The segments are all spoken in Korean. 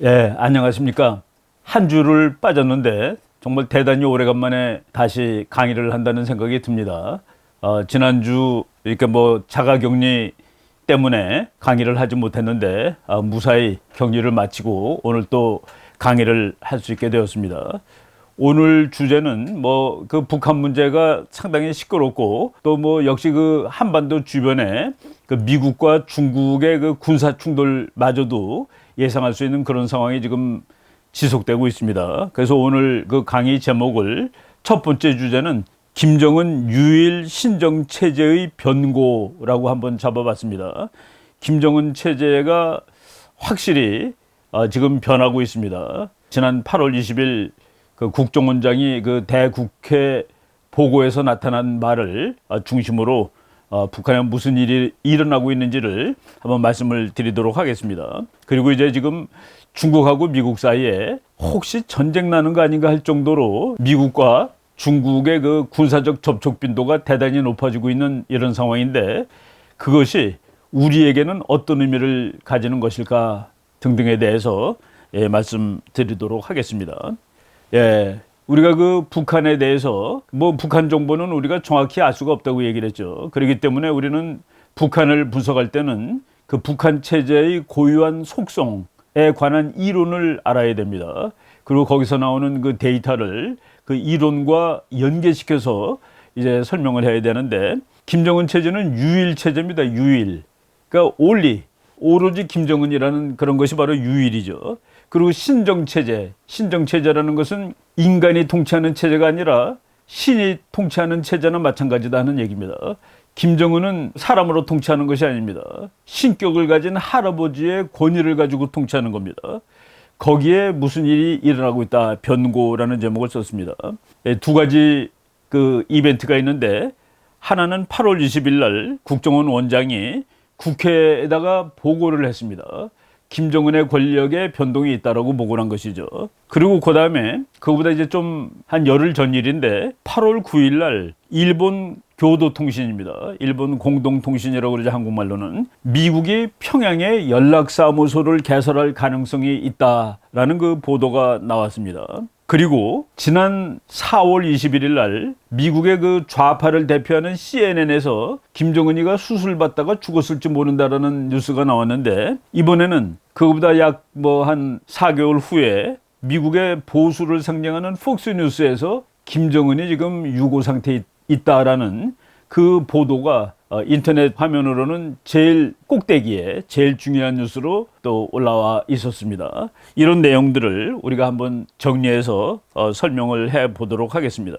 예, 안녕하십니까. 한 주를 빠졌는데 정말 대단히 오래간만에 다시 강의를 한다는 생각이 듭니다. 지난주 이렇게 뭐 자가격리 때문에 강의를 하지 못했는데 무사히 격리를 마치고 오늘 또 강의를 할 수 있게 되었습니다. 오늘 주제는 뭐 그 북한 문제가 상당히 시끄럽고 또 뭐 역시 그 한반도 주변에 그 미국과 중국의 그 군사 충돌마저도 예상할 수 있는 그런 상황이 지금 지속되고 있습니다. 그래서 오늘 그 강의 제목을 첫 번째 주제는 김정은 유일 신정 체제의 변고라고 한번 잡아봤습니다. 김정은 체제가 확실히 지금 변하고 있습니다. 지난 8월 20일 그 국정원장이 그 대국회 보고에서 나타난 말을 중심으로 북한에 무슨 일이 일어나고 있는지를 한번 말씀을 드리도록 하겠습니다. 그리고 이제 지금 중국하고 미국 사이에 혹시 전쟁 나는 거 아닌가 할 정도로 미국과 중국의 그 군사적 접촉 빈도가 대단히 높아지고 있는 이런 상황인데 그것이 우리에게는 어떤 의미를 가지는 것일까 등등에 대해서 말씀드리도록 하겠습니다. 우리가 그 북한에 대해서 뭐 북한 정보는 우리가 정확히 알 수가 없다고 얘기를 했죠. 그렇기 때문에 우리는 북한을 분석할 때는 그 북한 체제의 고유한 속성에 관한 이론을 알아야 됩니다. 그리고 거기서 나오는 그 데이터를 그 이론과 연계시켜서 이제 설명을 해야 되는데 김정은 체제는 유일 체제입니다. 유일. 그러니까 오로지 김정은이라는 그런 것이 바로 유일이죠. 그리고 신정체제, 신정체제라는 것은 인간이 통치하는 체제가 아니라 신이 통치하는 체제나 마찬가지다 하는 얘기입니다. 김정은은 사람으로 통치하는 것이 아닙니다. 신격을 가진 할아버지의 권위를 가지고 통치하는 겁니다. 거기에 무슨 일이 일어나고 있다. 변고라는 제목을 썼습니다. 두 가지 그 이벤트가 있는데 하나는 8월 20일 날 국정원 원장이 국회에다가 보고를 했습니다. 김정은의 권력에 변동이 있다라고 보고를 한 것이죠. 그리고 그 다음에 그거보다 이제 좀 한 열흘 전 일인데 8월 9일 날 일본 교도통신입니다. 일본 공동통신이라고 그러죠. 한국말로는. 미국이 평양에 연락사무소를 개설할 가능성이 있다라는 그 보도가 나왔습니다. 그리고 지난 4월 21일 날 미국의 그 좌파를 대표하는 CNN에서 김정은이가 수술받다가 죽었을지 모른다라는 뉴스가 나왔는데 이번에는 그거보다 약 뭐 한 4개월 후에 미국의 보수를 상징하는 폭스뉴스에서 김정은이 지금 유고 상태에 있다라는 그 보도가 인터넷 화면으로는 제일 꼭대기에 제일 중요한 뉴스로 또 올라와 있었습니다. 이런 내용들을 우리가 한번 정리해서 설명을 해 보도록 하겠습니다.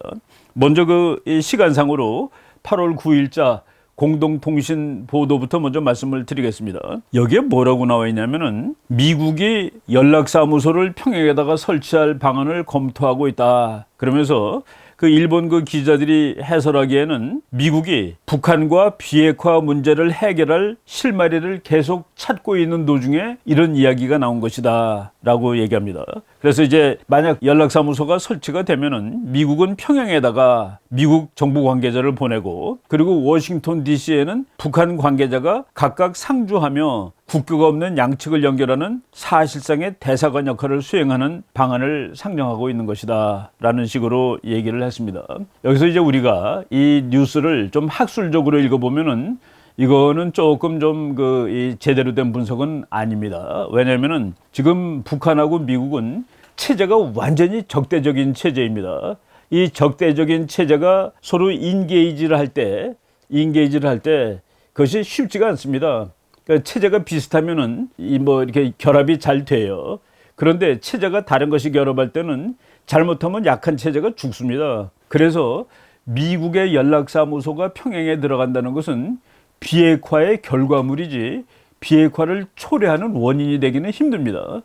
먼저 그 시간상으로 8월 9일자 공동통신 보도부터 먼저 말씀을 드리겠습니다. 여기에 뭐라고 나와 있냐면은 미국이 연락사무소를 평양에다가 설치할 방안을 검토하고 있다. 그러면서 그 일본 그 기자들이 해설하기에는 미국이 북한과 비핵화 문제를 해결할 실마리를 계속 찾고 있는 도중에 이런 이야기가 나온 것이다 라고 얘기합니다. 그래서 이제 만약 연락사무소가 설치가 되면은 미국은 평양에다가 미국 정부 관계자를 보내고 그리고 워싱턴 DC에는 북한 관계자가 각각 상주하며 국교가 없는 양측을 연결하는 사실상의 대사관 역할을 수행하는 방안을 상정하고 있는 것이다 라는 식으로 얘기를 했습니다. 여기서 이제 우리가 이 뉴스를 좀 학술적으로 읽어보면은 이거는 조금 좀 이 제대로 된 분석은 아닙니다. 왜냐면은 지금 북한하고 미국은 체제가 완전히 적대적인 체제입니다. 이 적대적인 체제가 서로 인게이지를 할 때 그것이 쉽지가 않습니다. 그러니까 체제가 비슷하면은 뭐 이렇게 결합이 잘 돼요. 그런데 체제가 다른 것이 결합할 때는 잘못하면 약한 체제가 죽습니다. 그래서 미국의 연락사무소가 평양에 들어간다는 것은 비핵화의 결과물이지 비핵화를 초래하는 원인이 되기는 힘듭니다.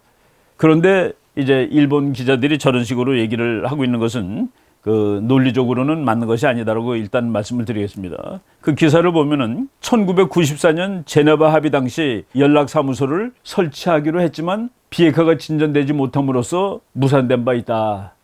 그런데 이제 일본 기자들이 저런 식으로 얘기를 하고 있는 것은 그 논리적으로는 맞는 것이 아니다라고 일단 말씀을 드리겠습니다. 그 기사를 보면은 1994년 제네바 합의 당시 연락사무소를 설치하기로 했지만 비핵화가 진전되지 못함으로써 무산된 바 있다.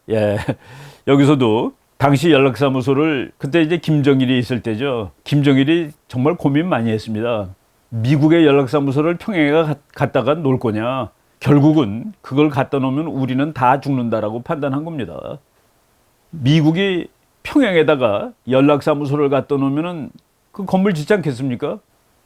여기서도 당시 연락사무소를 그때 이제 김정일이 있을 때죠. 김정일이 정말 고민 많이 했습니다. 미국의 연락사무소를 평양에 갔다가 놀 거냐? 결국은 그걸 갖다 놓으면 우리는 다 죽는다라고 판단한 겁니다. 미국이 평양에다가 연락사무소를 갖다 놓으면은 그 건물 짓지 않겠습니까?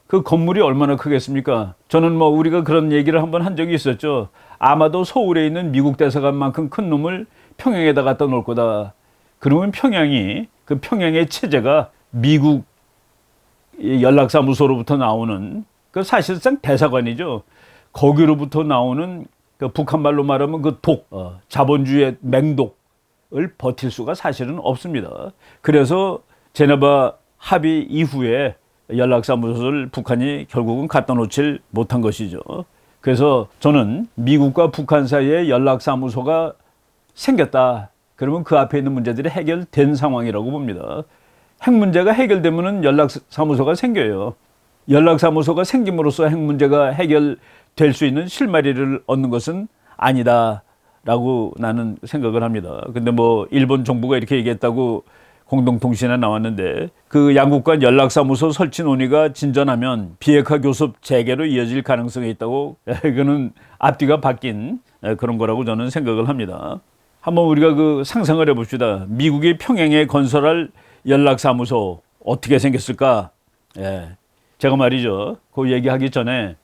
그 건물이 얼마나 크겠습니까? 저는 뭐 우리가 그런 얘기를 한번 한 적이 있었죠. 아마도 서울에 있는 미국 대사관만큼 큰 놈을 평양에다 갖다 놓을 거다. 그러면 평양이, 그 평양의 체제가 미국 연락사무소로부터 나오는 그 사실상 대사관이죠. 거기로부터 나오는 그 북한 말로 말하면 그 자본주의의 맹독을 버틸 수가 사실은 없습니다. 그래서 제네바 합의 이후에 연락사무소를 북한이 결국은 갖다 놓질 못한 것이죠. 그래서 저는 미국과 북한 사이에 연락사무소가 생겼다. 그러면 그 앞에 있는 문제들이 해결된 상황이라고 봅니다. 핵 문제가 해결되면은 연락사무소가 생겨요. 연락사무소가 생김으로써 핵 문제가 해결될 수 있는 실마리를 얻는 것은 아니다라고 나는 생각을 합니다. 근데 뭐 일본 정부가 이렇게 얘기했다고 공동통신에 나왔는데, 그 양국 간 연락사무소 설치 논의가 진전하면 비핵화 교섭 재개로 이어질 가능성이 있다고, 이거는 앞뒤가 바뀐 그런 거라고 저는 생각을 합니다. 한번 우리가 그 상상을 해봅시다. 미국이 평양에 건설할 연락사무소 어떻게 생겼을까? 제가 말이죠, 그 얘기하기 전에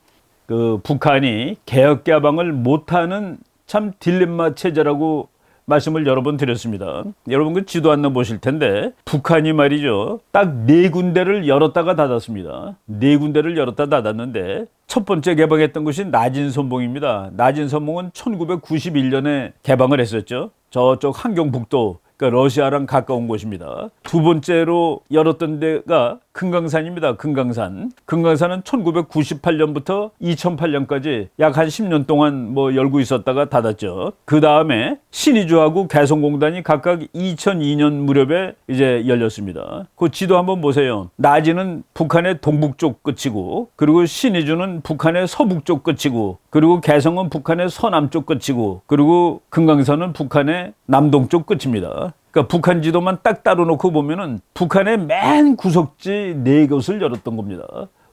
그 북한이 개혁 개방을 못하는 참 딜레마 체제라고 말씀을 여러 번 드렸습니다. 여러분 그 지도 한번 보실 텐데, 북한이 말이죠, 딱 4군데를 열었다가 닫았습니다. 4군데를 열었다 닫았는데, 첫 번째 개방했던 것이 나진선봉입니다. 나진선봉은 1991년에 개방을 했었죠. 저쪽 함경북도, 그러니까 러시아랑 가까운 곳입니다. 두 번째로 열었던 데가 금강산입니다. 금강산. 금강산은 1998년부터 2008년까지 약 한 10년 동안 뭐 열고 있었다가 닫았죠. 그 다음에 신의주하고 개성공단이 각각 2002년 무렵에 이제 열렸습니다. 그 지도 한번 보세요. 나진은 북한의 동북쪽 끝이고, 그리고 신의주는 북한의 서북쪽 끝이고, 그리고 개성은 북한의 서남쪽 끝이고, 그리고 금강산은 북한의 남동쪽 끝입니다. 그러니까 북한 지도만 딱 따로 놓고 보면은 북한의 맨 구석지 4곳을 열었던 겁니다.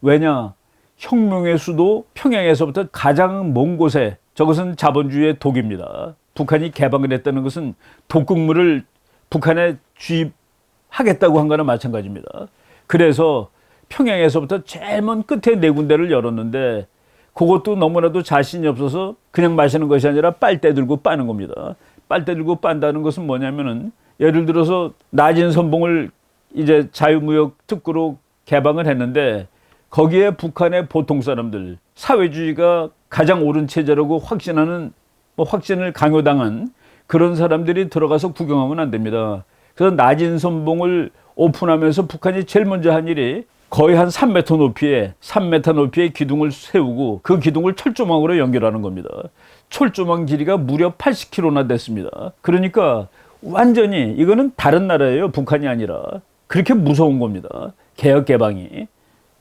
왜냐? 혁명의 수도 평양에서부터 가장 먼 곳에, 저것은 자본주의의 독입니다. 북한이 개방을 했다는 것은 독극물을 북한에 주입하겠다고 한 거나 마찬가지입니다. 그래서 평양에서부터 제일 먼 끝에 4군데를 열었는데, 그것도 너무나도 자신이 없어서 그냥 마시는 것이 아니라 빨대 들고 빠는 겁니다. 빨대 들고 빤다는 것은 뭐냐면은, 예를 들어서 낮은 선봉을 이제 자유무역 특구로 개방을 했는데, 거기에 북한의 보통 사람들, 사회주의가 가장 옳은 체제라고 확신하는, 확신을 강요당한 그런 사람들이 들어가서 구경하면 안 됩니다. 그래서 낮은 선봉을 오픈하면서 북한이 제일 먼저 한 일이 거의 한 3m 높이의 기둥을 세우고 그 기둥을 철조망으로 연결하는 겁니다. 철조망 길이가 무려 80km나 됐습니다. 그러니까 완전히 이거는 다른 나라예요. 북한이 아니라. 그렇게 무서운 겁니다. 개혁 개방이.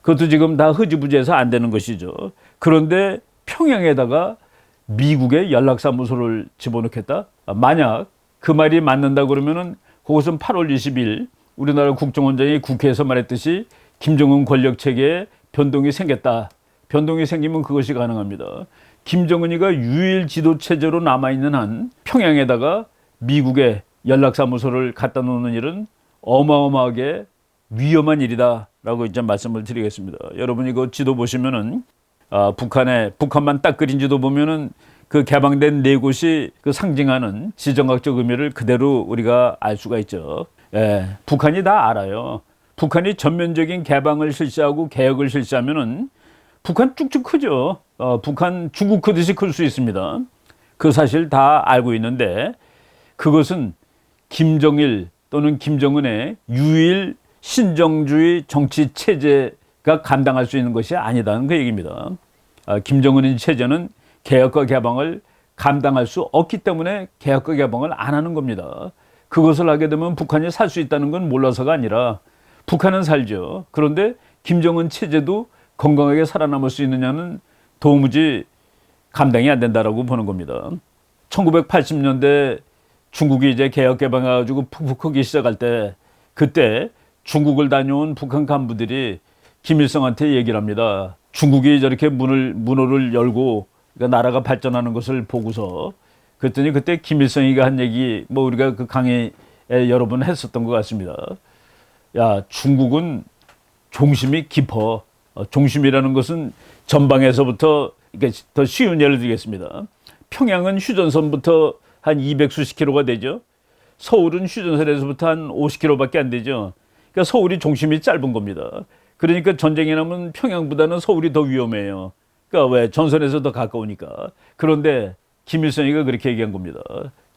그것도 지금 다 흐지부지해서 안 되는 것이죠. 그런데 평양에다가 미국의 연락사무소를 집어넣겠다? 만약 그 말이 맞는다 그러면은 그것은 8월 20일 우리나라 국정원장이 국회에서 말했듯이 김정은 권력체계에 변동이 생겼다. 변동이 생기면 그것이 가능합니다. 김정은이가 유일 지도체제로 남아있는 한 평양에다가 미국의 연락사무소를 갖다 놓는 일은 어마어마하게 위험한 일이다 라고 이제 말씀을 드리겠습니다. 여러분 이거 지도 보시면은 북한만 딱 그린 지도 보면은 그 개방된 4곳이 그 상징하는 지정학적 의미를 그대로 우리가 알 수가 있죠. 북한이 다 알아요. 북한이 전면적인 개방을 실시하고 개혁을 실시하면은 북한 쭉쭉 크죠. 북한 중국 크듯이 클 수 있습니다. 그 사실 다 알고 있는데, 그것은 김정일 또는 김정은의 유일 신정주의 정치 체제가 감당할 수 있는 것이 아니다는 그 얘기입니다. 김정은의 체제는 개혁과 개방을 감당할 수 없기 때문에 개혁과 개방을 안 하는 겁니다. 그것을 하게 되면 북한이 살 수 있다는 건 몰라서가 아니라 북한은 살죠. 그런데 김정은 체제도 건강하게 살아남을 수 있느냐는 도무지 감당이 안 된다라고 보는 겁니다. 1980년대 중국이 이제 개혁 개방해가지고 푹푹 크기 시작할 때, 그때 중국을 다녀온 북한 간부들이 김일성한테 얘기를 합니다. 중국이 저렇게 문호를 열고 그러니까 나라가 발전하는 것을 보고서 그랬더니 그때 김일성이가 한 얘기 뭐 우리가 그 강의에 여러 번 했었던 것 같습니다. 야, 중국은 종심이 깊어. 종심이라는 것은 전방에서부터 그러니까 더 쉬운 예를 들겠습니다. 평양은 휴전선부터 한 200수십 킬로가 되죠. 서울은 휴전선에서부터 한 50킬로밖에 안 되죠. 그러니까 서울이 종심이 짧은 겁니다. 그러니까 전쟁이 나면 평양보다는 서울이 더 위험해요. 그러니까 왜? 전선에서 더 가까우니까. 그런데 김일성이가 그렇게 얘기한 겁니다.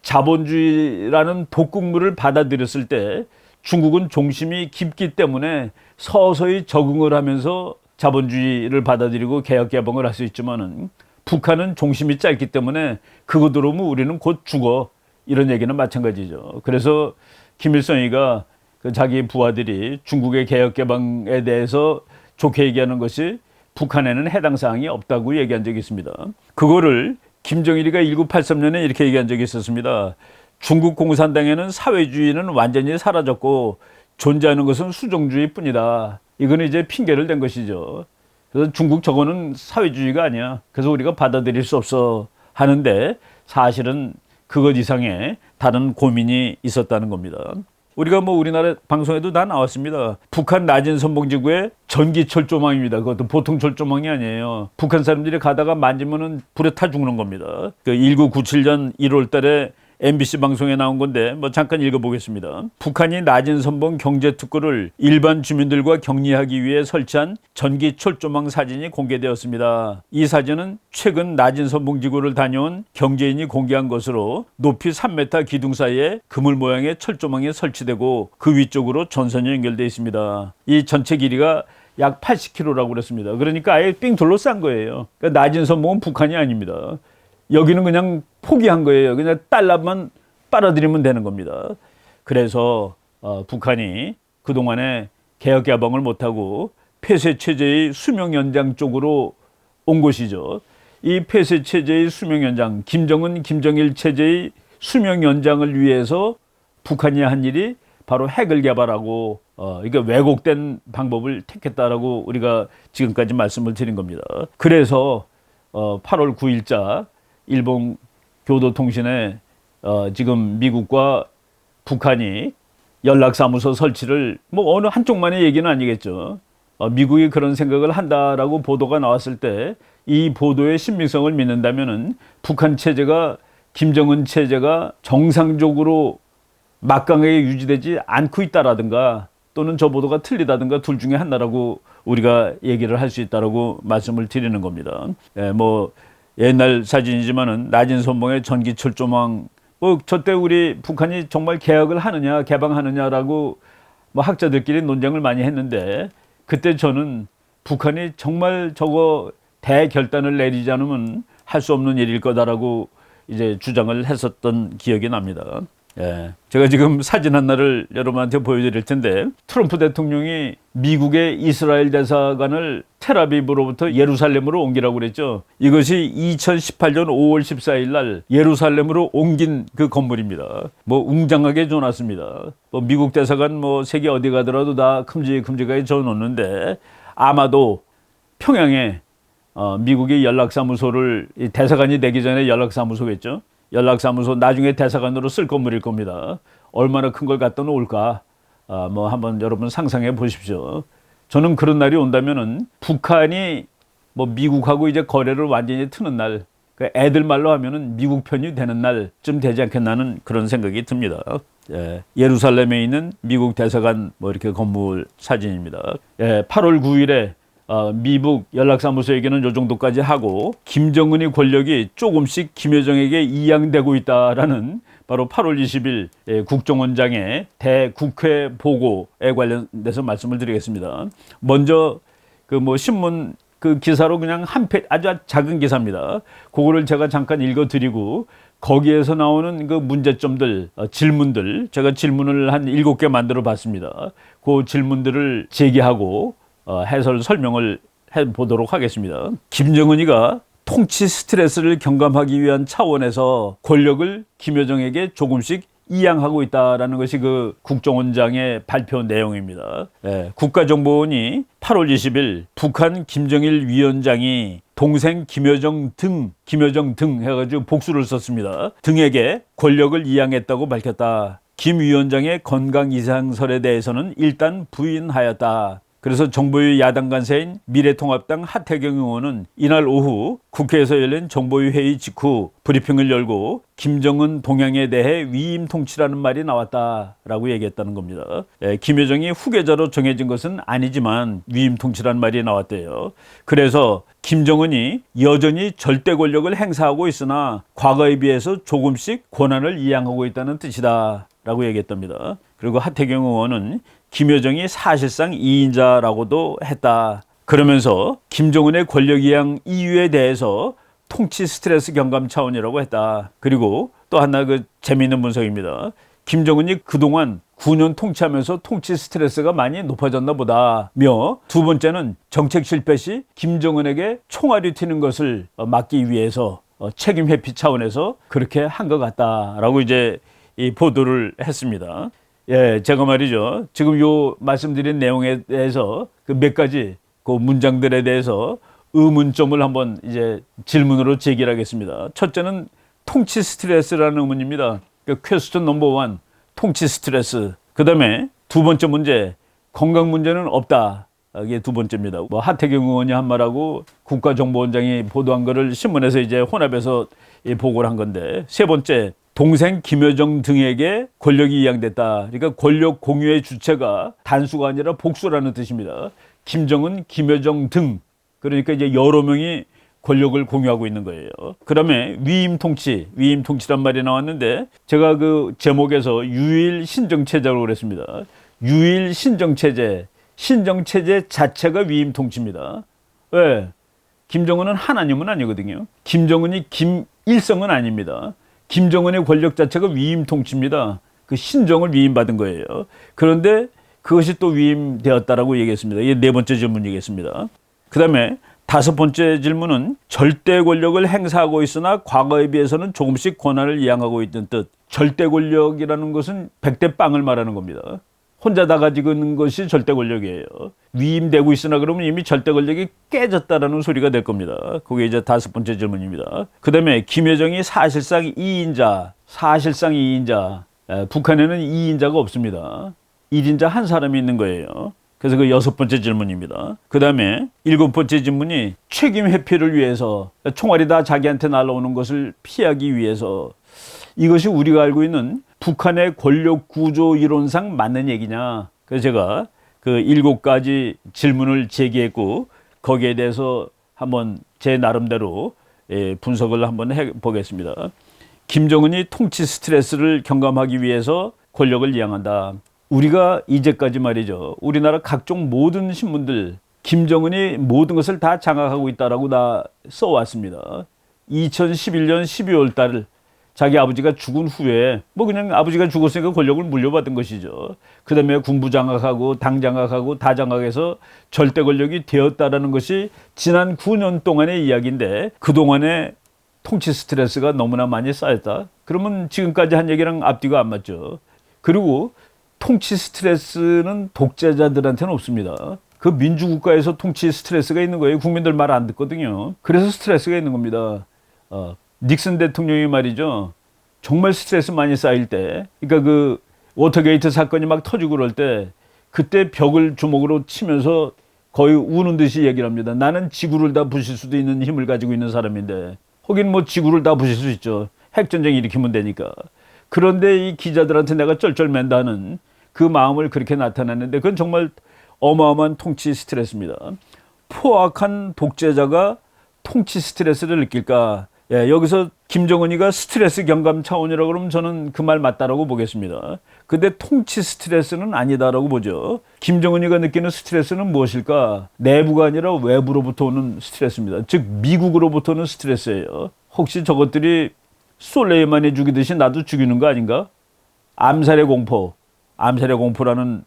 자본주의라는 복국물을 받아들였을 때 중국은 종심이 깊기 때문에 서서히 적응을 하면서 자본주의를 받아들이고 개혁 개방을 할 수 있지만은 북한은 종심이 짧기 때문에 그거 들어오면 우리는 곧 죽어. 이런 얘기는 마찬가지죠. 그래서 김일성이가 그 자기 부하들이 중국의 개혁 개방에 대해서 좋게 얘기하는 것이 북한에는 해당 사항이 없다고 얘기한 적이 있습니다. 그거를 김정일이가 1983년에 이렇게 얘기한 적이 있었습니다. 중국 공산당에는 사회주의는 완전히 사라졌고 존재하는 것은 수종주의뿐이다. 이거는 이제 핑계를 댄 것이죠. 그래서 중국 저거는 사회주의가 아니야. 그래서 우리가 받아들일 수 없어 하는데 사실은 그것 이상의 다른 고민이 있었다는 겁니다. 우리가 뭐 우리나라 방송에도 다 나왔습니다. 북한 낮은 선봉지구에 전기 철조망입니다. 그것도 보통 철조망이 아니에요. 북한 사람들이 가다가 만지면은 불에 타 죽는 겁니다. 그 1997년 1월 달에 MBC 방송에 나온 건데 뭐 잠깐 읽어보겠습니다. 북한이 낮은 선봉 경제특구를 일반 주민들과 격리하기 위해 설치한 전기 철조망 사진이 공개되었습니다. 이 사진은 최근 낮은 선봉지구를 다녀온 경제인이 공개한 것으로 높이 3m 기둥 사이에 그물 모양의 철조망이 설치되고 그 위쪽으로 전선이 연결되어 있습니다. 이 전체 길이가 약 80km라고 그랬습니다. 그러니까 아예 삥 둘러싼 거예요. 그러니까 낮은 선봉은 북한이 아닙니다. 여기는 그냥 포기한 거예요. 그냥 달러만 빨아들이면 되는 겁니다. 그래서 북한이 그동안에 개혁 개방을 못하고 폐쇄 체제의 수명 연장 쪽으로 온 것이죠. 이 폐쇄 체제의 수명 연장, 김정은, 김정일 체제의 수명 연장을 위해서 북한이 한 일이 바로 핵을 개발하고 이게 왜곡된 방법을 택했다라고 우리가 지금까지 말씀을 드린 겁니다. 그래서 8월 9일자 일본 교도통신에 지금 미국과 북한이 연락사무소 설치를 뭐 어느 한쪽만의 얘기는 아니겠죠. 미국이 그런 생각을 한다라고 보도가 나왔을 때 이 보도의 신빙성을 믿는다면은 북한 체제가 김정은 체제가 정상적으로 막강하게 유지되지 않고 있다라든가 또는 저 보도가 틀리다든가 둘 중에 하나라고 우리가 얘기를 할 수 있다라고 말씀을 드리는 겁니다. 뭐 옛날 사진이지만은 낮은 선봉의 전기 철조망 뭐 저때 우리 북한이 정말 개혁을 하느냐 개방하느냐라고 뭐 학자들끼리 논쟁을 많이 했는데 그때 저는 북한이 정말 저거 대결단을 내리지 않으면 할 수 없는 일일 거다라고 이제 주장을 했었던 기억이 납니다. 제가 지금 사진 하나를 여러분한테 보여드릴 텐데 트럼프 대통령이 미국의 이스라엘 대사관을 텔아비브로부터 예루살렘으로 옮기라고 그랬죠. 이것이 2018년 5월 14일 날 예루살렘으로 옮긴 그 건물입니다. 뭐 웅장하게 줘놨습니다. 뭐 미국 대사관 뭐 세계 어디 가더라도 다 큼직큼직하게 줘놓는데 아마도 평양에 미국의 연락사무소를 대사관이 되기 전에 연락사무소겠죠. 연락사무소 나중에 대사관으로 쓸 건물일 겁니다. 얼마나 큰 걸 갖다 놓을까? 뭐 한번 여러분 상상해 보십시오. 저는 그런 날이 온다면은 북한이 뭐 미국하고 이제 거래를 완전히 트는 날, 그러니까 애들 말로 하면은 미국 편이 되는 날쯤 되지 않겠나는 그런 생각이 듭니다. 예루살렘에 있는 미국 대사관 뭐 이렇게 건물 사진입니다. 8월 9일에 미국 연락사무소에게는 요 정도까지 하고 김정은의 권력이 조금씩 김여정에게 이양되고 있다라는 바로 8월 20일 국정원장의 대국회 보고에 관련돼서 말씀을 드리겠습니다. 먼저 그 뭐 신문 그 기사로 그냥 한 페이지 아주 작은 기사입니다. 그거를 제가 잠깐 읽어드리고 거기에서 나오는 그 문제점들, 질문들 제가 질문을 한 7개 만들어 봤습니다. 그 질문들을 제기하고 해설 설명을 해보도록 하겠습니다. 김정은이가 통치 스트레스를 경감하기 위한 차원에서 권력을 김여정에게 조금씩 이양하고 있다는 것이 그 국정원장의 발표 내용입니다. 국가정보원이 8월 20일 북한 김정일 위원장이 동생 김여정 등 해가지고 복수를 썼습니다. 등에게 권력을 이양했다고 밝혔다. 김 위원장의 건강 이상설에 대해서는 일단 부인하였다. 그래서 정보위 야당 간사인 미래통합당 하태경 의원은 이날 오후 국회에서 열린 정보위 회의 직후 브리핑을 열고 김정은 동향에 대해 위임 통치라는 말이 나왔다라고 얘기했다는 겁니다. 김여정이 후계자로 정해진 것은 아니지만 위임 통치라는 말이 나왔대요. 그래서 김정은이 여전히 절대 권력을 행사하고 있으나 과거에 비해서 조금씩 권한을 이양하고 있다는 뜻이다 라고 얘기했답니다. 그리고 하태경 의원은 김여정이 사실상 2인자라고도 했다. 그러면서 김정은의 권력 이양 이유에 대해서 통치 스트레스 경감 차원이라고 했다. 그리고 또 하나 재미있는 분석입니다. 김정은이 그동안 9년 통치하면서 통치 스트레스가 많이 높아졌나 보다며, 두 번째는 정책 실패 시 김정은에게 총알이 튀는 것을 막기 위해서 책임 회피 차원에서 그렇게 한 것 같다라고 이제 이 보도를 했습니다. 제가 말이죠. 지금 요 말씀드린 내용에 대해서 그 몇 가지 그 문장들에 대해서 의문점을 한번 이제 질문으로 제기하겠습니다. 첫째는 통치 스트레스라는 의문입니다. 그 퀘스천 넘버 1, 통치 스트레스. 그 다음에 두 번째 문제, 건강 문제는 없다. 이게 두 번째입니다. 뭐 하태경 의원이 한 말하고 국가정보원장이 보도한 거를 신문에서 이제 혼합해서 보고를 한 건데, 세 번째, 동생 김여정 등에게 권력이 이양됐다. 그러니까 권력 공유의 주체가 단수가 아니라 복수라는 뜻입니다. 김정은, 김여정 등, 그러니까 이제 여러 명이 권력을 공유하고 있는 거예요. 그 다음에 위임 통치란 말이 나왔는데, 제가 그 제목에서 유일 신정체제라고 그랬습니다. 유일 신정체제 자체가 위임 통치입니다. 왜? 김정은은 하나님은 아니거든요. 김정은이 김일성은 아닙니다. 김정은의 권력 자체가 위임 통치입니다. 그 신정을 위임받은 거예요. 그런데 그것이 또 위임되었다라고 얘기했습니다. 이게 네 번째 질문이겠습니다. 그 다음에 다섯 번째 질문은 절대 권력을 행사하고 있으나 과거에 비해서는 조금씩 권한을 이양하고 있는 뜻. 절대 권력이라는 것은 100대 빵을 말하는 겁니다. 혼자 다 가지고 있는 것이 절대 권력이에요. 위임되고 있으나 그러면 이미 절대 권력이 깨졌다라는 소리가 될 겁니다. 그게 이제 다섯 번째 질문입니다. 그 다음에 김여정이 사실상 2인자. 북한에는 2인자가 없습니다. 1인자 한 사람이 있는 거예요. 그래서 그 여섯 번째 질문입니다. 그 다음에 일곱 번째 질문이 책임 회피를 위해서, 총알이 다 자기한테 날아오는 것을 피하기 위해서, 이것이 우리가 알고 있는 북한의 권력 구조 이론상 맞는 얘기냐. 그래서 제가 그 7가지 질문을 제기했고, 거기에 대해서 한번 제 나름대로 분석을 한번 해보겠습니다. 김정은이 통치 스트레스를 경감하기 위해서 권력을 이양한다. 우리가 이제까지 말이죠, 우리나라 각종 모든 신문들 김정은이 모든 것을 다 장악하고 있다라고 다 써왔습니다. 2011년 12월 달 자기 아버지가 죽은 후에 그냥 아버지가 죽었으니까 권력을 물려받은 것이죠. 그 다음에 군부 장악하고 당 장악하고 다 장악해서 절대 권력이 되었다라는 것이 지난 9년 동안의 이야기인데, 그동안의 통치 스트레스가 너무나 많이 쌓였다. 그러면 지금까지 한 얘기랑 앞뒤가 안 맞죠. 그리고 통치 스트레스는 독재자들한테는 없습니다. 그 민주국가에서 통치 스트레스가 있는 거예요. 국민들 말 안 듣거든요. 그래서 스트레스가 있는 겁니다. 닉슨 대통령이 말이죠, 정말 스트레스 많이 쌓일 때, 그러니까 그 워터게이트 사건이 막 터지고 그럴 때, 그때 벽을 주먹으로 치면서 거의 우는 듯이 얘기를 합니다. 나는 지구를 다 부실 수도 있는 힘을 가지고 있는 사람인데, 거긴 뭐 지구를 다 부실 수 있죠. 핵전쟁 일으키면 되니까. 그런데 이 기자들한테 내가 쩔쩔맨다는 그 마음을 그렇게 나타냈는데, 그건 정말 어마어마한 통치 스트레스입니다. 포악한 독재자가 통치 스트레스를 느낄까? 여기서 김정은이가 스트레스 경감 차원이라고 그러면 저는 그 말 맞다라고 보겠습니다. 근데 통치 스트레스는 아니다라고 보죠. 김정은이가 느끼는 스트레스는 무엇일까? 내부가 아니라 외부로부터 오는 스트레스입니다. 즉 미국으로부터 오는 스트레스예요. 혹시 저것들이 솔레이만이 죽이듯이 나도 죽이는 거 아닌가? 암살의 공포라는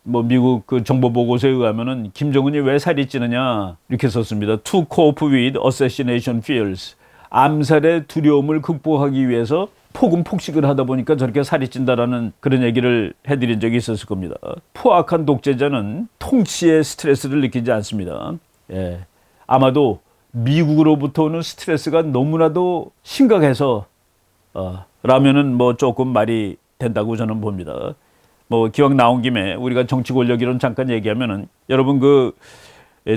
미국 그 정보 보고서에 의하면은 김정은이 왜 살이 찌느냐 이렇게 썼습니다. To cope with assassination fears. 암살의 두려움을 극복하기 위해서 폭식을 하다 보니까 저렇게 살이 찐다라는 그런 얘기를 해드린 적이 있었을 겁니다. 포악한 독재자는 통치의 스트레스를 느끼지 않습니다. 아마도 미국으로부터 오는 스트레스가 너무나도 심각해서 라면은 뭐 조금 말이 된다고 저는 봅니다. 뭐 기왕 나온 김에 우리가 정치 권력 이론 잠깐 얘기하면은 여러분 그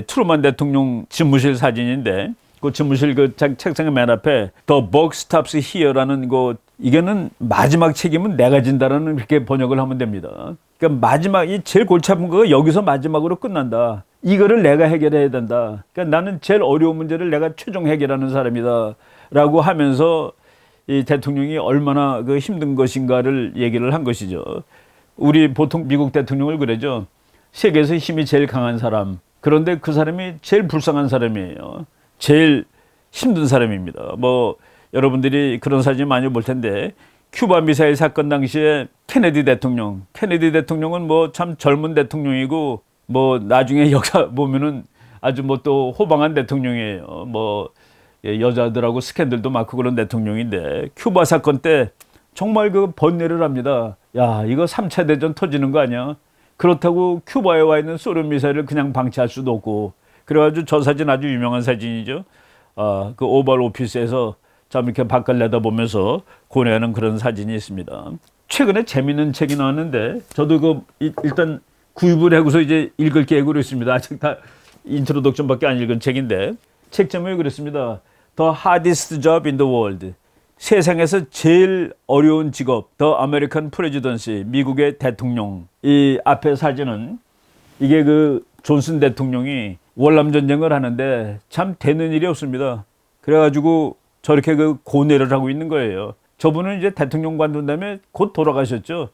트루만 대통령 집무실 사진인데 그 집무실 그 책상의 맨 앞에 The buck stops here라는 거 이게는 마지막 책임은 내가 진다라는 이렇게 번역을 하면 됩니다. 그러니까 마지막 이 제일 골치 아픈 거가 여기서 마지막으로 끝난다. 이거를 내가 해결해야 된다. 그러니까 나는 제일 어려운 문제를 내가 최종 해결하는 사람이다라고 하면서 이 대통령이 얼마나 그 힘든 것인가를 얘기를 한 것이죠. 우리 보통 미국 대통령을 그러죠. 세계에서 힘이 제일 강한 사람. 그런데 그 사람이 제일 불쌍한 사람이에요. 제일 힘든 사람입니다. 뭐 여러분들이 그런 사진 많이 볼 텐데 큐바 미사일 사건 당시에 케네디 대통령은 뭐 참 젊은 대통령이고 뭐 나중에 역사 보면은 아주 뭐 또 호방한 대통령이에요. 뭐 여자들하고 스캔들도 많고 그런 대통령인데 큐바 사건 때 정말 그 번뇌를 합니다. 야, 이거 3차 대전 터지는 거 아니야? 그렇다고 큐바에 와 있는 소련 미사일을 그냥 방치할 수도 없고. 그래가지고 저 사진 아주 유명한 사진이죠. 그 오발 오피스에서 참 이렇게 바깥 내다보면서 고뇌하는 그런 사진이 있습니다. 최근에 재밌는 책이 나왔는데 저도 그 일단 구입을 하고서 이제 읽을 계획으로 있습니다. 아직 다 인트로덕션밖에 안 읽은 책인데 책 제목이 그렇습니다. The hardest job in the world. 세상에서 제일 어려운 직업, The American Presidency, 미국의 대통령. 이 앞에 사진은 이게 그 존슨 대통령이 월남 전쟁을 하는데 참 되는 일이 없습니다. 그래가지고 저렇게 그 고뇌를 하고 있는 거예요. 저분은 이제 대통령 관둔 다음에 곧 돌아가셨죠.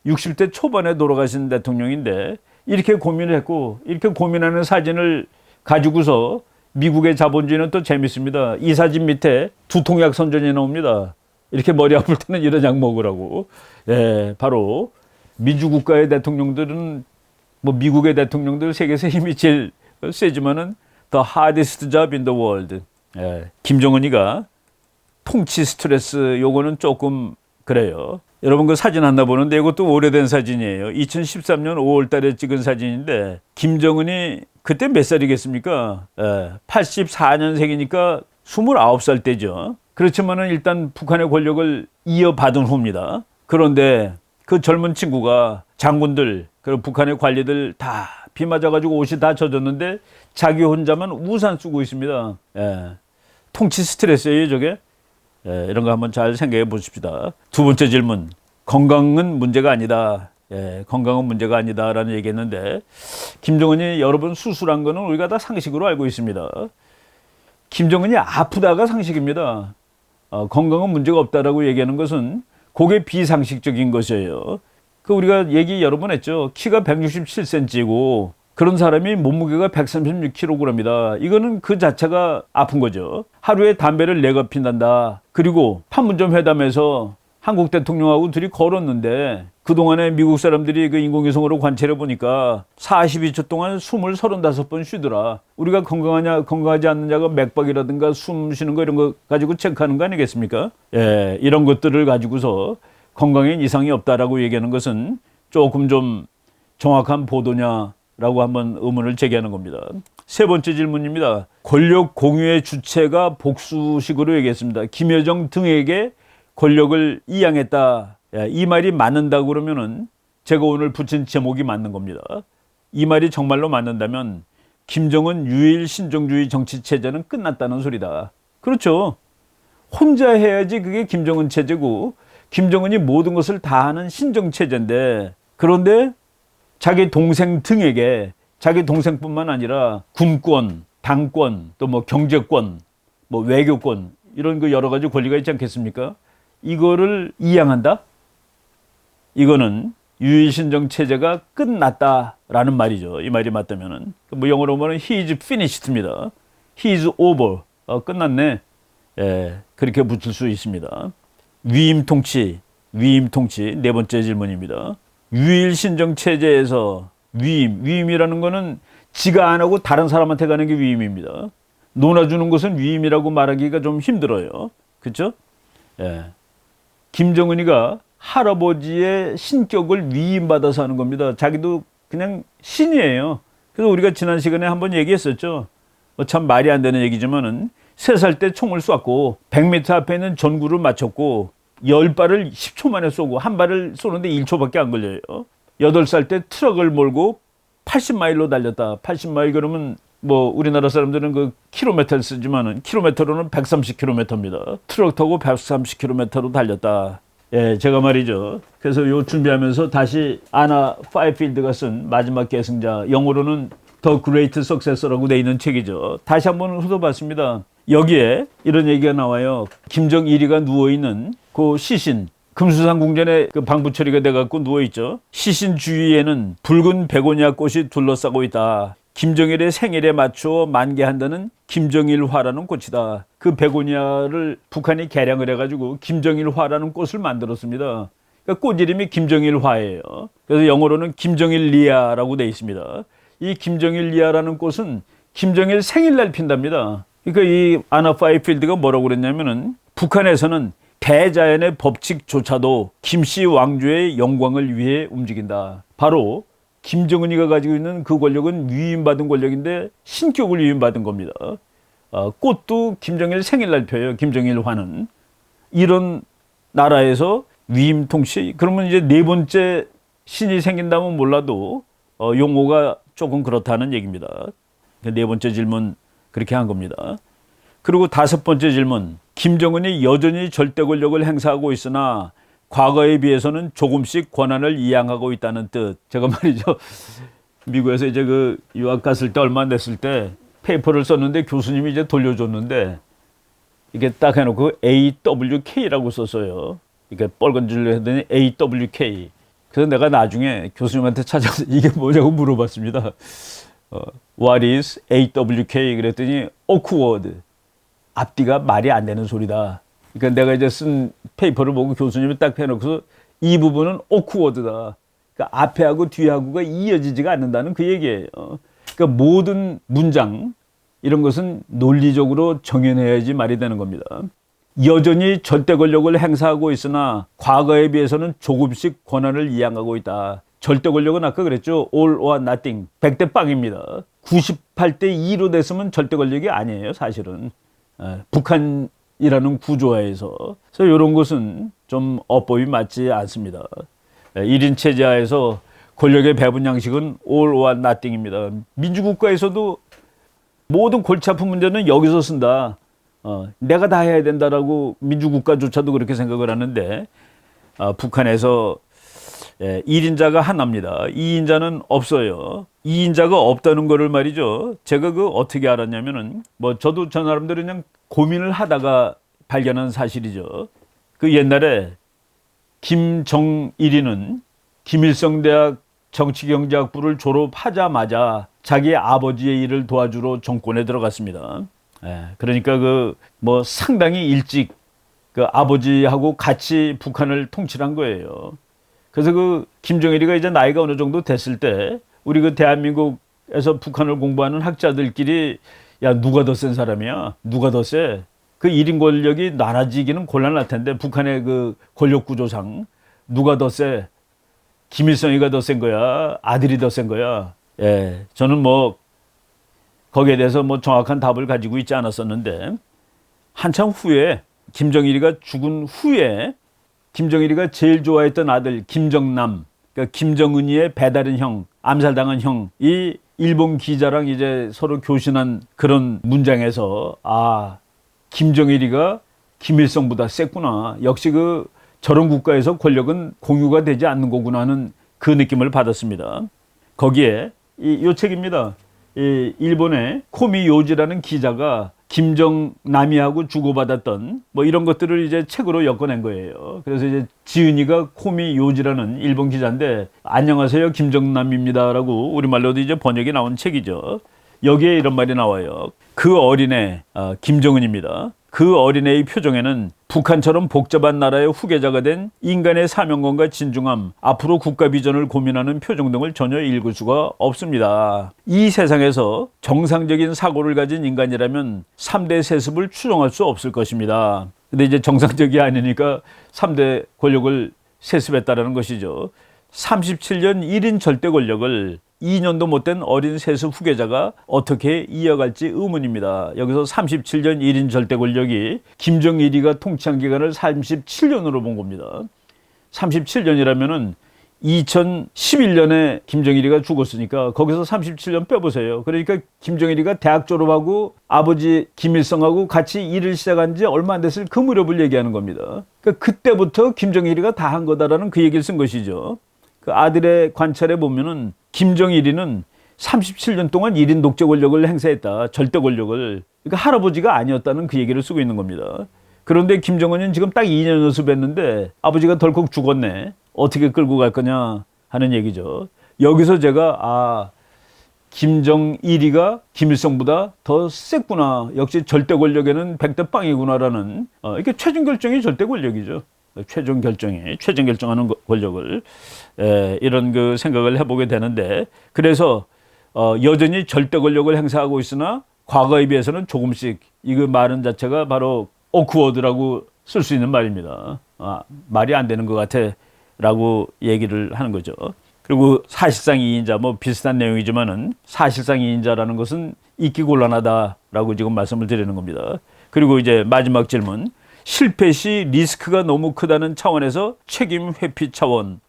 60대 초반에 돌아가신 대통령인데 이렇게 고민을 했고 이렇게 고민하는 사진을 가지고서 미국의 자본주의는 또 재밌습니다. 이 사진 밑에 두통약 선전이 나옵니다. 이렇게 머리 아플 때는 이런 약 먹으라고. 예, 바로 민주국가의 대통령들은 뭐 미국의 대통령들 세계에서 힘이 제일 세지만은 the hardest job in the world. 예, 김정은이가 통치 스트레스 요거는 조금 그래요. 여러분 그 사진 하나 보는데 이것도 오래된 사진이에요. 2013년 5월 달에 찍은 사진인데 김정은이 그때 몇 살이겠습니까? 84년생이니까 29살 때죠. 그렇지만은 일단 북한의 권력을 이어받은 후입니다. 그런데 그 젊은 친구가 장군들, 그리고 북한의 관리들 다 비 맞아가지고 옷이 다 젖었는데 자기 혼자만 우산 쓰고 있습니다. 통치 스트레스예요, 저게. 이런 거 한번 잘 생각해 보십시다. 두 번째 질문. 건강은 문제가 아니다. 건강은 문제가 아니다라는 얘기했는데 김정은이 여러 번 수술한 거는 우리가 다 상식으로 알고 있습니다. 김정은이 아프다가 상식입니다. 건강은 문제가 없다라고 얘기하는 것은 그게 비상식적인 것이에요. 그 우리가 얘기 여러 번 했죠. 키가 167cm이고 그런 사람이 몸무게가 136kg이다. 이거는 그 자체가 아픈 거죠. 하루에 담배를 4갑 피난다. 그리고 판문점 회담에서 한국 대통령하고 둘이 걸었는데 그동안에 미국 사람들이 그 인공위성으로 관찰해 보니까 42초 동안 숨을 35번 쉬더라. 우리가 건강하냐 건강하지 않느냐가 맥박이라든가 숨 쉬는 거 이런 거 가지고 체크하는 거 아니겠습니까? 이런 것들을 가지고서 건강에 이상이 없다라고 얘기하는 것은 조금 좀 정확한 보도냐라고 한번 의문을 제기하는 겁니다. 세 번째 질문입니다. 권력 공유의 주체가 복수식으로 얘기했습니다. 김여정 등에게 권력을 이양했다. 이 말이 맞는다고 그러면은 제가 오늘 붙인 제목이 맞는 겁니다. 이 말이 정말로 맞는다면 김정은 유일 신정주의 정치 체제는 끝났다는 소리다. 그렇죠. 혼자 해야지 그게 김정은 체제고 김정은이 모든 것을 다 하는 신정 체제인데 그런데 자기 동생 등에게 자기 동생뿐만 아니라 군권, 당권, 또 뭐 경제권, 뭐 외교권 이런 그 여러 가지 권리가 있지 않겠습니까? 이거를 이양한다? 이거는 유일신정 체제가 끝났다라는 말이죠. 이 말이 맞다면은 뭐 영어로 보면 he is finished입니다. he is over. 끝났네. 그렇게 붙일 수 있습니다. 위임 통치 네 번째 질문입니다. 유일신정 체제에서 위임이라는 거는 지가 안 하고 다른 사람한테 가는 게 위임입니다. 논아주는 것은 위임이라고 말하기가 좀 힘들어요. 그렇죠? 김정은이가 할아버지의 신격을 위임받아서 하는 겁니다. 자기도 그냥 신이에요. 그래서 우리가 지난 시간에 한번 얘기했었죠. 참 말이 안 되는 얘기지만은 3살 때 총을 쐈고 100m 앞에 있는 전구를 맞췄고 10발을 10초 만에 쏘고 한 발을 쏘는데 1초밖에 안 걸려요. 8살 때 트럭을 몰고 80마일로 달렸다. 80마일 그러면 뭐 우리나라 사람들은 그 킬로미터를 쓰지만은 킬로미터로는 130km입니다. 트럭 타고 130km로 달렸다. 예, 제가 말이죠. 그래서 요 준비하면서 다시 아나 파이필드가 쓴 마지막 계승자, 영어로는 The Great Successor라고 돼 있는 책이죠. 다시 한번 훑어봤습니다. 여기에 이런 얘기가 나와요. 김정일이가 누워있는 그 시신, 금수산 궁전에 그 방부 처리가 돼갖고 누워있죠. 시신 주위에는 붉은 베고니아 꽃이 둘러싸고 있다. 김정일의 생일에 맞추어 만개한다는 김정일화라는 꽃이다. 그 베고니아를 북한이 개량을 해가지고 김정일화라는 꽃을 만들었습니다. 그러니까 꽃 이름이 김정일화예요. 그래서 영어로는 김정일리아라고 되어 있습니다. 이 김정일리아라는 꽃은 김정일 생일날 핀답니다. 그러니까 이 아나 파이필드가 뭐라고 그랬냐면은 북한에서는 대자연의 법칙조차도 김씨 왕조의 영광을 위해 움직인다. 바로 김정은이가 가지고 있는 그 권력은 위임받은 권력인데 신격을 위임받은 겁니다. 꽃도 김정일 생일날 펴요. 김정일화는. 이런 나라에서 위임 통치, 그러면 이제 4번째 신이 생긴다면 몰라도 용어가 조금 그렇다는 얘기입니다. 4번째 질문 그렇게 한 겁니다. 그리고 5번째 질문, 김정은이 여전히 절대 권력을 행사하고 있으나 과거에 비해서는 조금씩 권한을 이양하고 있다는 뜻. 제가 말이죠, 미국에서 이제 그 유학 갔을 때 얼마 안 됐을 때 페이퍼를 썼는데 교수님이 이제 돌려줬는데 이게 딱 해놓고 AWK라고 썼어요. 이게 빨간 줄로 했더니 AWK. 그래서 내가 나중에 교수님한테 찾아서 이게 뭐냐고 물어봤습니다. What is AWK? 그랬더니 awkward. 앞뒤가 말이 안 되는 소리다. 그러니까 내가 이제 쓴 페이퍼를 보고 교수님이 딱 해놓고서 이 부분은 awkward다. 그러니까 앞에하고 뒤하고가 이어지지가 않는다는 그 얘기예요. 그러니까 모든 문장 이런 것은 논리적으로 정연해야지 말이 되는 겁니다. 여전히 절대 권력을 행사하고 있으나 과거에 비해서는 조금씩 권한을 이양하고 있다. 절대 권력은 아까 그랬죠. all or nothing. 100대 빵입니다. 98대 2로 됐으면 절대 권력이 아니에요, 사실은. 북한이라는 구조하에서. 그래서 이런 것은 좀 어법이 맞지 않습니다. 1인 체제하에서 권력의 배분 양식은 all or nothing입니다. 민주국가에서도 모든 골치 아픈 문제는 여기서 쓴다. 내가 다 해야 된다라고 민주국가조차도 그렇게 생각을 하는데 북한에서 1인자가 하나입니다. 2인자는 없어요. 2인자가 없다는 거를 말이죠. 제가 그 어떻게 알았냐면은 뭐 저도 저 나름대로 그냥 고민을 하다가 발견한 사실이죠. 그 옛날에 김정일이는 김일성 대학 정치경제학부를 졸업하자마자 자기 아버지의 일을 도와주러 정권에 들어갔습니다. 그러니까 그 뭐 상당히 일찍 그 아버지하고 같이 북한을 통치한 거예요. 그래서 그 김정일이가 이제 나이가 어느 정도 됐을 때 우리 그 대한민국에서 북한을 공부하는 학자들끼리 야, 누가 더 센 사람이야? 누가 더 세? 그 1인 권력이 나눠지기는 곤란할 텐데 북한의 그 권력 구조상 누가 더 세? 김일성이가 더 센 거야? 아들이 더 센 거야? 예, 저는 뭐 거기에 대해서 뭐 정확한 답을 가지고 있지 않았었는데 한참 후에 김정일이가 죽은 후에 김정일이가 제일 좋아했던 아들 김정남, 그러니까 김정은이의 배다른 형, 암살당한 형이 일본 기자랑 이제 서로 교신한 그런 문장에서 김정일이가 김일성보다 셌구나. 역시 그 저런 국가에서 권력은 공유가 되지 않는 거구나 하는 그 느낌을 받았습니다. 거기에 이 책입니다. 이 일본의 코미 요지라는 기자가 김정남이하고 주고받았던 뭐 이런 것들을 이제 책으로 엮어낸 거예요. 그래서 이제 지은이가 코미 요지라는 일본 기자인데 안녕하세요 김정남입니다라고 우리말로도 이제 번역이 나온 책이죠. 여기에 이런 말이 나와요. 그 어린애 김정은입니다. 그 어린애의 표정에는 북한처럼 복잡한 나라의 후계자가 된 인간의 사명감과 진중함, 앞으로 국가 비전을 고민하는 표정 등을 전혀 읽을 수가 없습니다. 이 세상에서 정상적인 사고를 가진 인간이라면 3대 세습을 추정할 수 없을 것입니다. 근데 이제 정상적이 아니니까 3대 권력을 세습했다라는 것이죠. 37년 1인 절대 권력을 2년도 못된 어린 세습 후계자가 어떻게 이어갈지 의문입니다. 여기서 37년 1인 절대 권력이 김정일이가 통치한 기간을 37년으로 본 겁니다. 37년이라면은 2011년에 김정일이가 죽었으니까 거기서 37년 빼보세요. 그러니까 김정일이가 대학 졸업하고 아버지 김일성하고 같이 일을 시작한 지 얼마 안 됐을 그 무렵을 얘기하는 겁니다. 그러니까 그때부터 김정일이가 다 한 거다라는 그 얘기를 쓴 것이죠. 그 아들의 관찰에 보면은 김정일이는 37년 동안 1인 독재 권력을 행사했다. 절대 권력을. 그러니까 할아버지가 아니었다는 그 얘기를 쓰고 있는 겁니다. 그런데 김정은은 지금 딱 2년 연습했는데 아버지가 덜컥 죽었네. 어떻게 끌고 갈 거냐 하는 얘기죠. 여기서 제가 김정일이가 김일성보다 더 셌구나. 역시 절대 권력에는 100대 빵이구나라는 이게 최종 결정이 절대 권력이죠. 최종 결정하는 권력을 이런 그 생각을 해보게 되는데 그래서 여전히 절대 권력을 행사하고 있으나 과거에 비해서는 조금씩 이거 말은 자체가 바로 오크워드라고 쓸 수 있는 말입니다. 말이 안 되는 것 같아 라고 얘기를 하는 거죠. 그리고 사실상 2인자 뭐 비슷한 내용이지만은 사실상 2인자라는 것은 잊기 곤란하다라고 지금 말씀을 드리는 겁니다. 그리고 이제 마지막 질문. 실패 시 리스크가 너무 크다는 차원에서 책임 회피 차원.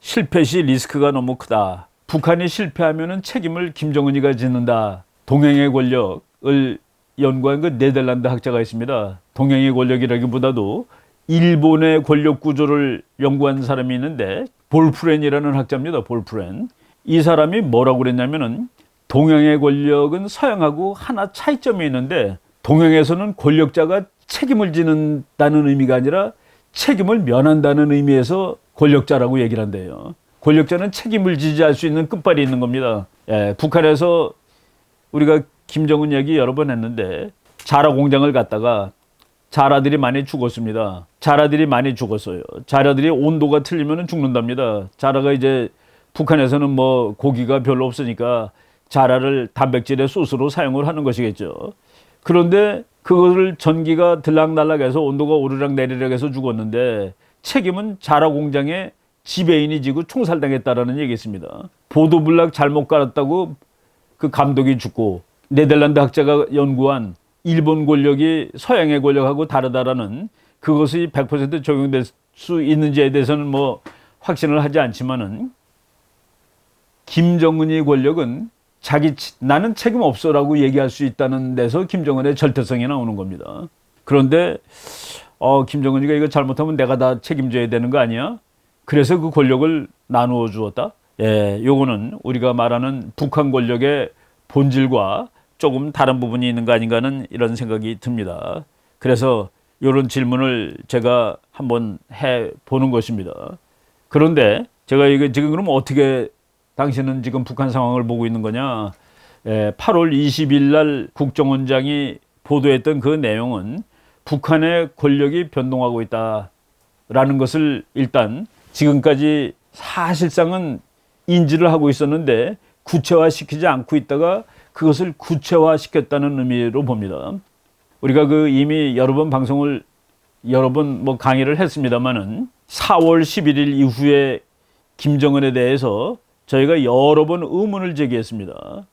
실패 시 리스크가 너무 크다. 북한이 실패하면은 책임을 김정은이가 짓는다. 동행의 권력을 연구한 그 네덜란드 학자가 있습니다. 동행의 권력이라기보다도 일본의 권력 구조를 연구한 사람이 있는데 볼프렌이라는 학자입니다. 볼프렌. 이 사람이 뭐라고 그랬냐면은 동양의 권력은 서양하고 하나 차이점이 있는데 동양에서는 권력자가 책임을 지는다는 의미가 아니라 책임을 면한다는 의미에서 권력자라고 얘기를 한대요. 권력자는 책임을 지지할 수 있는 끝발이 있는 겁니다. 북한에서 우리가 김정은 얘기 여러 번 했는데 자라 공장을 갔다가 자라들이 많이 죽었습니다. 자라들이 많이 죽었어요. 자라들이 온도가 틀리면 죽는답니다. 자라가 이제 북한에서는 뭐 고기가 별로 없으니까 자라를 단백질의 소스로 사용을 하는 것이겠죠. 그런데 그것을 전기가 들락날락해서 온도가 오르락 내리락 해서 죽었는데 책임은 자라 공장의 지배인이 지고 총살당했다라는 얘기였습니다. 보도블락 잘못 갈았다고 그 감독이 죽고 네덜란드 학자가 연구한 일본 권력이 서양의 권력하고 다르다라는 그것이 100% 적용될 수 있는지에 대해서는 뭐 확신을 하지 않지만은 김정은의 권력은 나는 책임 없어라고 얘기할 수 있다는 데서 김정은의 절대성이 나오는 겁니다. 그런데 김정은이가 이거 잘못하면 내가 다 책임져야 되는 거 아니야? 그래서 그 권력을 나누어 주었다? 요거는 우리가 말하는 북한 권력의 본질과 조금 다른 부분이 있는 거 아닌가 하는 이런 생각이 듭니다. 그래서 이런 질문을 제가 한번 해보는 것입니다. 그런데 제가 이거 지금 그럼 어떻게 당신은 지금 북한 상황을 보고 있는 거냐? 8월 20일 날 국정원장이 보도했던 그 내용은 북한의 권력이 변동하고 있다라는 것을 일단 지금까지 사실상은 인지를 하고 있었는데 구체화시키지 않고 있다가 그것을 구체화시켰다는 의미로 봅니다. 우리가 그 이미 여러 번 방송을 여러 번 뭐 강의를 했습니다만은 4월 11일 이후에 김정은에 대해서 저희가 여러 번 의문을 제기했습니다.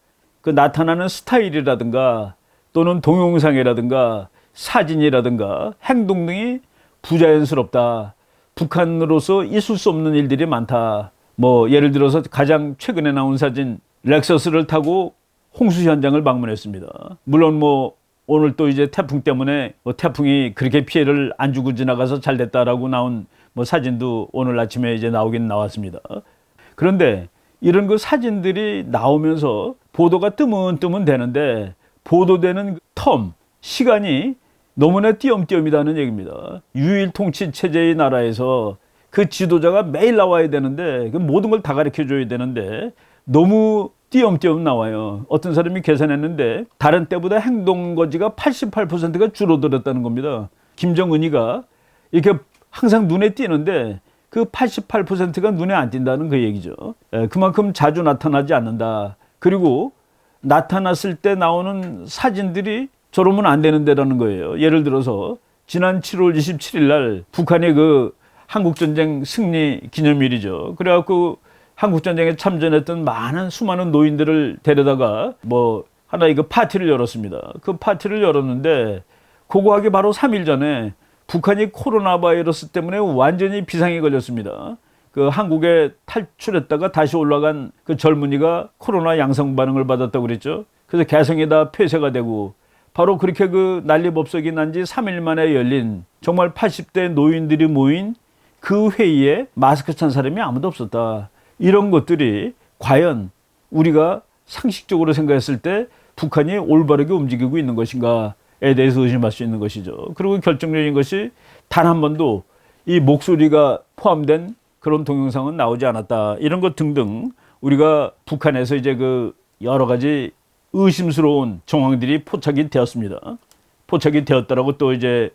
그 나타나는 스타일이라든가 또는 동영상이라든가 사진이라든가 행동 등이 부자연스럽다. 북한으로서 있을 수 없는 일들이 많다. 뭐 예를 들어서 가장 최근에 나온 사진 렉서스를 타고 홍수 현장을 방문했습니다. 물론 뭐 오늘 또 이제 태풍 때문에 뭐 태풍이 그렇게 피해를 안 주고 지나가서 잘 됐다라고 나온 뭐 사진도 오늘 아침에 이제 나오긴 나왔습니다. 그런데 이런 그 사진들이 나오면서 보도가 뜨문뜨문 되는데 보도되는 시간이 너무나 띄엄띄엄이다는 얘기입니다. 유일 통치 체제의 나라에서 그 지도자가 매일 나와야 되는데 그 모든 걸 다 가르쳐 줘야 되는데 너무 띄엄띄엄 나와요. 어떤 사람이 계산했는데 다른 때보다 행동 거지가 88%가 줄어들었다는 겁니다. 김정은이가 이렇게 항상 눈에 띄는데 그 88%가 눈에 안 띈다는 그 얘기죠. 그만큼 자주 나타나지 않는다. 그리고 나타났을 때 나오는 사진들이 저러면 안 되는 데라는 거예요. 예를 들어서 지난 7월 27일 날 북한의 그 한국전쟁 승리 기념일이죠. 그래갖고 한국전쟁에 참전했던 수많은 노인들을 데려다가 뭐 하나의 그 파티를 열었습니다. 그 파티를 열었는데 그거 하기 바로 3일 전에 북한이 코로나 바이러스 때문에 완전히 비상에 걸렸습니다. 그 한국에 탈출했다가 다시 올라간 그 젊은이가 코로나 양성 반응을 받았다고 그랬죠. 그래서 개성이 다 폐쇄가 되고 바로 그렇게 그 난리법석이 난 지 3일 만에 열린 정말 80대 노인들이 모인 그 회의에 마스크 찬 사람이 아무도 없었다. 이런 것들이 과연 우리가 상식적으로 생각했을 때 북한이 올바르게 움직이고 있는 것인가에 대해서 의심할 수 있는 것이죠. 그리고 결정적인 것이 단 한 번도 이 목소리가 포함된 그런 동영상은 나오지 않았다. 이런 것 등등 우리가 북한에서 이제 그 여러 가지 의심스러운 정황들이 포착이 되었습니다. 포착이 되었다라고 또 이제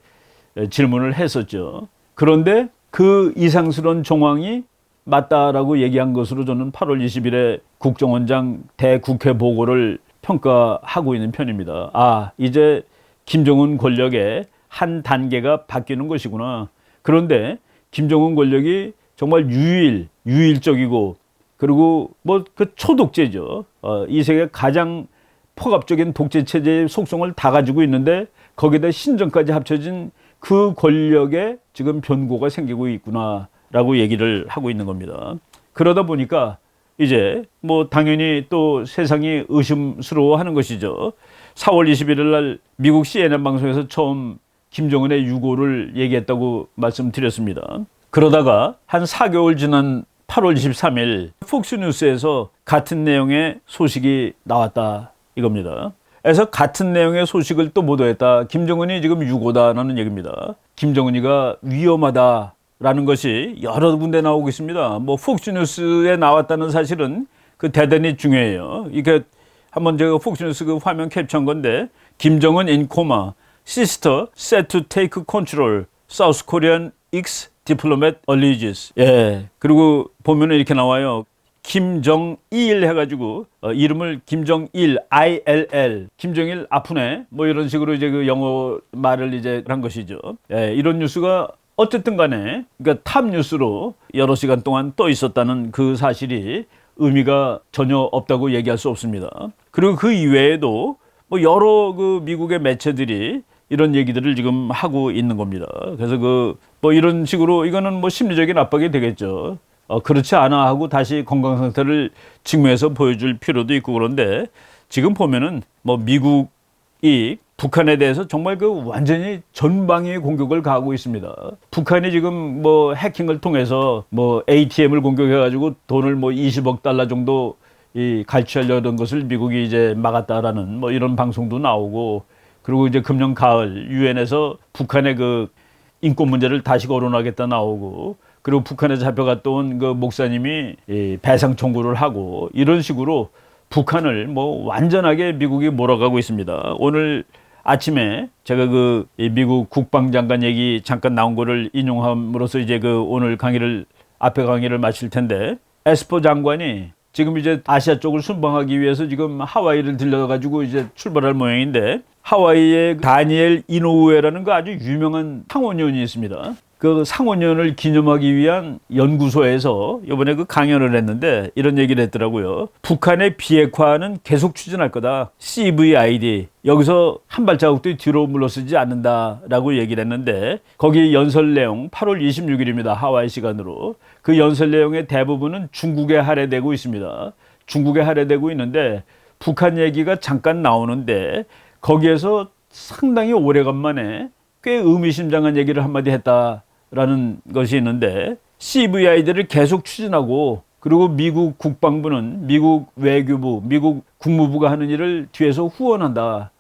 질문을 했었죠. 그런데 그 이상스러운 정황이 맞다라고 얘기한 것으로 저는 8월 20일에 국정원장 대국회 보고를 평가하고 있는 편입니다. 아, 이제 김정은 권력의 한 단계가 바뀌는 것이구나. 그런데 김정은 권력이 정말 유일적이고 그리고 뭐 그 초독재죠. 이 세계 가장 폭압적인 독재 체제의 속성을 다 가지고 있는데 거기다 신정까지 합쳐진 그 권력에 지금 변고가 생기고 있구나라고 얘기를 하고 있는 겁니다. 그러다 보니까 이제 뭐 당연히 또 세상이 의심스러워하는 것이죠. 4월 21일 날 미국 CNN 방송에서 처음 김정은의 유고를 얘기했다고 말씀드렸습니다. 그러다가 한 4개월 지난 8월 23일 폭스뉴스에서 같은 내용의 소식이 나왔다 이겁니다. 그래서 같은 내용의 소식을 또 보도했다. 김정은이 지금 유고다라는 얘기입니다. 김정은이가 위험하다라는 것이 여러 군데 나오고 있습니다. 뭐 폭스뉴스에 나왔다는 사실은 그 대단히 중요해요. 이게 한번 제가 폭스뉴스 그 화면 캡처한 건데 김정은 in coma, sister set to take control, South Korean ex diplomat alleges. 예. 그리고 보면은 이렇게 나와요. 김정일 해가지고 이름을 김정일 ILL 김정일 아프네 뭐 이런 식으로 이제 그 영어 말을 이제 한 것이죠. 예, 이런 뉴스가 어쨌든 간에 그러니까 탑 뉴스로 여러 시간 동안 떠 있었다는 그 사실이 의미가 전혀 없다고 얘기할 수 없습니다. 그리고 그 이외에도 뭐 여러 그 미국의 매체들이 이런 얘기들을 지금 하고 있는 겁니다. 그래서 그 뭐 이런 식으로 이거는 뭐 심리적인 압박이 되겠죠. 그렇지 않아 하고 다시 건강 상태를 증명해서 보여줄 필요도 있고 그런데 지금 보면은 뭐 미국이 북한에 대해서 정말 그 완전히 전방위의 공격을 가하고 있습니다. 북한이 지금 뭐 해킹을 통해서 뭐 ATM을 공격해가지고 돈을 뭐 20억 달러 정도 갈취하려던 것을 미국이 이제 막았다라는 뭐 이런 방송도 나오고 그리고 이제 금년 가을 유엔에서 북한의 그 인권 문제를 다시 거론하겠다 나오고 그리고 북한에 잡혀갔다 온 그 목사님이 배상 청구를 하고 이런 식으로 북한을 뭐 완전하게 미국이 몰아가고 있습니다. 오늘 아침에 제가 그 미국 국방장관 얘기 잠깐 나온 거를 인용함으로써 이제 그 오늘 앞에 강의를 마칠 텐데 에스퍼 장관이 지금 이제 아시아 쪽을 순방하기 위해서 지금 하와이를 들려가지고 이제 출발할 모양인데 하와이에 다니엘 이노우에라는 그 아주 유명한 상원의원이 있습니다. 그 상원의원을 기념하기 위한 연구소에서 이번에 그 강연을 했는데 이런 얘기를 했더라고요. 북한의 비핵화는 계속 추진할 거다. CVID. 여기서 한 발자국도 뒤로 물러서지 않는다라고 얘기를 했는데 거기 연설 내용 8월 26일입니다. 하와이 시간으로. 그 연설 내용의 대부분은 중국에 할애되고 있습니다. 중국에 할애되고 있는데 북한 얘기가 잠깐 나오는데 거기에서 상당히 오래간만에 꽤 의미심장한 얘기를 한마디 했다라는 것이 있는데 CVID를 계속 추진하고 그리고 미국 국방부는 미국 외교부, 미국 국무부가 하는 일을 뒤에서 후원한다.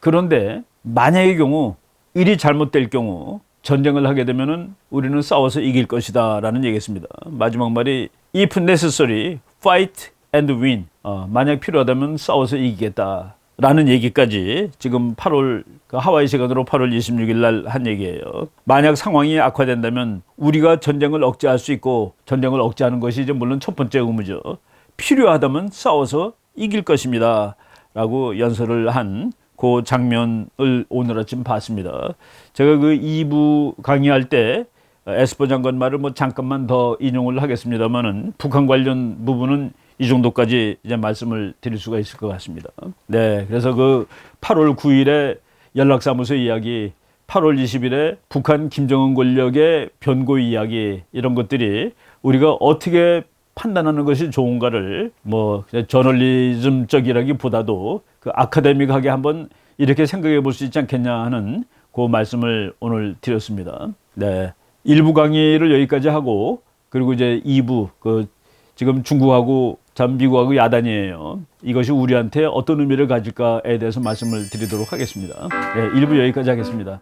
그런데 만약의 경우 일이 잘못될 경우 전쟁을 하게 되면은 우리는 싸워서 이길 것이다 라는 얘기했습니다. 마지막 말이 if necessary, fight and win. 만약 필요하다면 싸워서 이기겠다. 라는 얘기까지 지금 8월 하와이 시간으로 8월 26일 날 한 얘기예요. 만약 상황이 악화된다면 우리가 전쟁을 억제할 수 있고 전쟁을 억제하는 것이 이제 물론 첫 번째 의무죠. 필요하다면 싸워서 이길 것입니다. 라고 연설을 한 그 장면을 오늘 아침 봤습니다. 제가 그 2부 강의할 때 에스퍼 장관 말을 뭐 잠깐만 더 인용을 하겠습니다만은 북한 관련 부분은 이 정도까지 이제 말씀을 드릴 수가 있을 것 같습니다. 네, 그래서 그 8월 9일에 연락사무소 이야기, 8월 20일에 북한 김정은 권력의 변고 이야기, 이런 것들이 우리가 어떻게 판단하는 것이 좋은가를 뭐 저널리즘적이라기보다도 그 아카데믹하게 한번 이렇게 생각해 볼 수 있지 않겠냐 하는 그 말씀을 오늘 드렸습니다. 네, 1부 강의를 여기까지 하고, 그리고 이제 2부, 지금 중국하고 참 미국하고 야단이에요. 이것이 우리한테 어떤 의미를 가질까에 대해서 말씀을 드리도록 하겠습니다. 네, 1부 여기까지 하겠습니다.